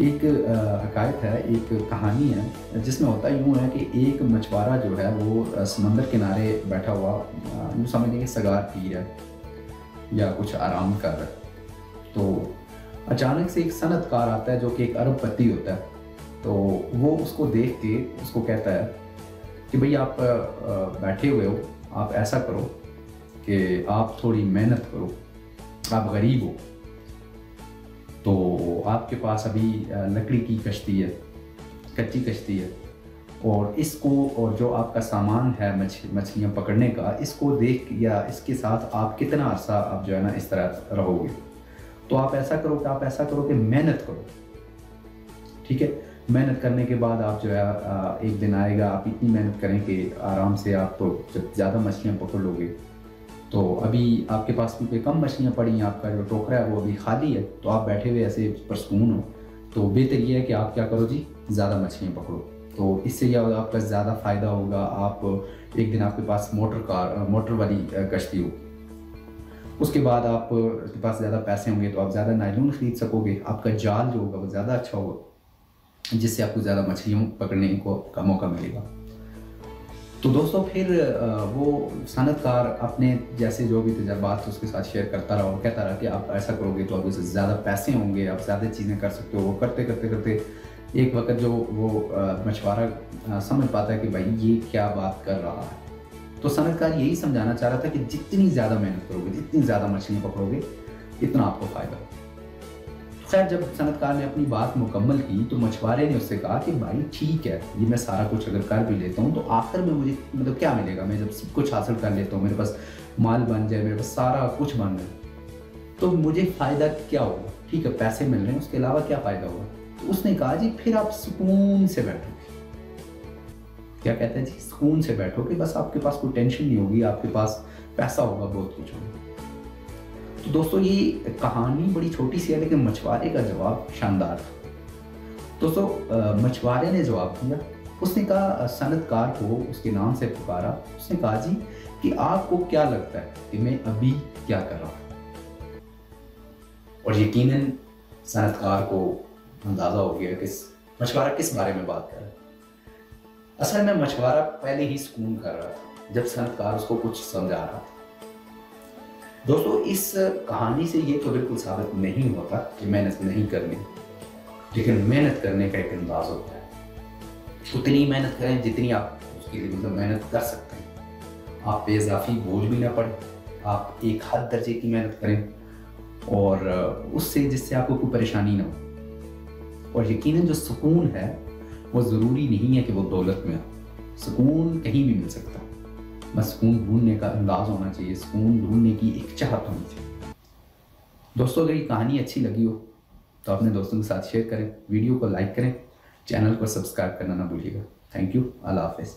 एक हकायत है, एक कहानी है जिसमें होता यूँ है कि एक मछुआरा जो है वो समंदर किनारे बैठा हुआ यूँ समझिए कि सिगार पी रहा है या कुछ आराम कर रहा है। तो अचानक से एक सनअतकार आता है जो कि एक अरबपति होता है। तो वो उसको देख के उसको कहता है कि भाई आप बैठे हुए हो, आप ऐसा करो कि आप थोड़ी मेहनत करो, आप गरीब हो तो आपके पास अभी लकड़ी की कश्ती है, कच्ची कश्ती है, और इसको और जो आपका सामान है मछलियाँ पकड़ने का, इसको देख या इसके साथ आप कितना अरसा आप जो है ना इस तरह रहोगे। तो आप ऐसा करो कि मेहनत करो, ठीक है। मेहनत करने के बाद आप जो है एक दिन आएगा, आप इतनी मेहनत करें कि आराम से आप तो जब ज़्यादा मछलियाँ पकड़ लोगे। तो अभी आपके पास भी कोई कम मछलियाँ पड़ी हैं, आपका जो टोकरा है वो अभी खाली है, तो आप बैठे हुए ऐसे परसकून हो, तो बेहतर ये है कि आप क्या करो जी, ज़्यादा मछलियाँ पकड़ो। तो इससे क्या होगा, आपका ज़्यादा फ़ायदा होगा। आप एक दिन आपके पास मोटर वाली कश्ती हो, उसके बाद आपके पास ज़्यादा पैसे होंगे तो आप ज़्यादा नायलॉन ख़रीद सकोगे, आपका जाल जो होगा वो ज़्यादा अच्छा होगा, जिससे आपको ज़्यादा मछलियों पकड़ने का मौका मिलेगा। तो दोस्तों फिर वो सनअतकार अपने जैसे जो भी तजर्बात उसके साथ शेयर करता रहा और कहता रहा कि आप ऐसा करोगे तो आपके से ज़्यादा पैसे होंगे, आप ज़्यादा चीज़ें कर सकते हो। वो करते करते करते एक वक्त जो वो मछुआरा समझ पाता है कि भाई ये क्या बात कर रहा है। तो सनअतकार यही समझाना चाह रहा था कि जितनी ज़्यादा मेहनत करोगे, जितनी ज़्यादा मछलियाँ पकड़ोगे, इतना आपको फ़ायदा होगा। खैर जब सनअतकार ने अपनी बात मुकम्मल की तो मछुआरे ने उससे कहा कि भाई ठीक है, ये मैं सारा कुछ अगर कर भी लेता हूँ तो आखिर में मुझे मतलब क्या मिलेगा, मैं जब सब कुछ हासिल कर लेता हूँ, मेरे पास माल बन जाए, मेरे पास सारा कुछ बन जाए, तो मुझे फ़ायदा क्या होगा। ठीक है, पैसे मिल रहे हैं, उसके अलावा क्या फ़ायदा होगा। तो उसने कहा जी फिर आप सुकून से बैठोगे। क्या कहते हैं जी, सुकून से बैठोगे, बस आपके पास कोई टेंशन नहीं होगी, आपके पास पैसा होगा, बहुत कुछ होगा। तो दोस्तों ये कहानी बड़ी छोटी सी है लेकिन मछुआरे का जवाब शानदार था। दोस्तों मछुआरे ने जवाब दिया, उसने कहा सनअतकार को उसके नाम से पुकारा, उसने कहा जी कि आपको क्या लगता है कि मैं अभी क्या कर रहा हूँ। और यकीनन सनअतकार को अंदाजा हो गया कि मछुआरा किस बारे में बात कर रहा है। असल में मछुआरा पहले ही सुकून कर रहा था जब सनअतकार उसको कुछ समझा रहा था। दोस्तों इस कहानी से ये तो बिल्कुल साबित नहीं होता कि मेहनत नहीं करनी, लेकिन मेहनत करने का एक अंदाज होता है। उतनी मेहनत करें जितनी आप उसके लिए मतलब मेहनत कर सकते हैं। आप पे इजाफी बोझ भी ना पड़े, आप एक हद दर्जे की मेहनत करें और उससे जिससे आपको कोई परेशानी ना हो। और यकीनन जो सुकून है वो ज़रूरी नहीं है कि वो दौलत में हो, सुकून कहीं भी मिल सकता है। बस सुकून ढूंढने का अंदाज होना चाहिए, सुकून ढूंढने की एक चाहत होनी चाहिए। दोस्तों अगर ये कहानी अच्छी लगी हो तो अपने दोस्तों के साथ शेयर करें, वीडियो को लाइक करें, चैनल को सब्सक्राइब करना ना भूलिएगा। थैंक यू, अल्लाह हाफिज़।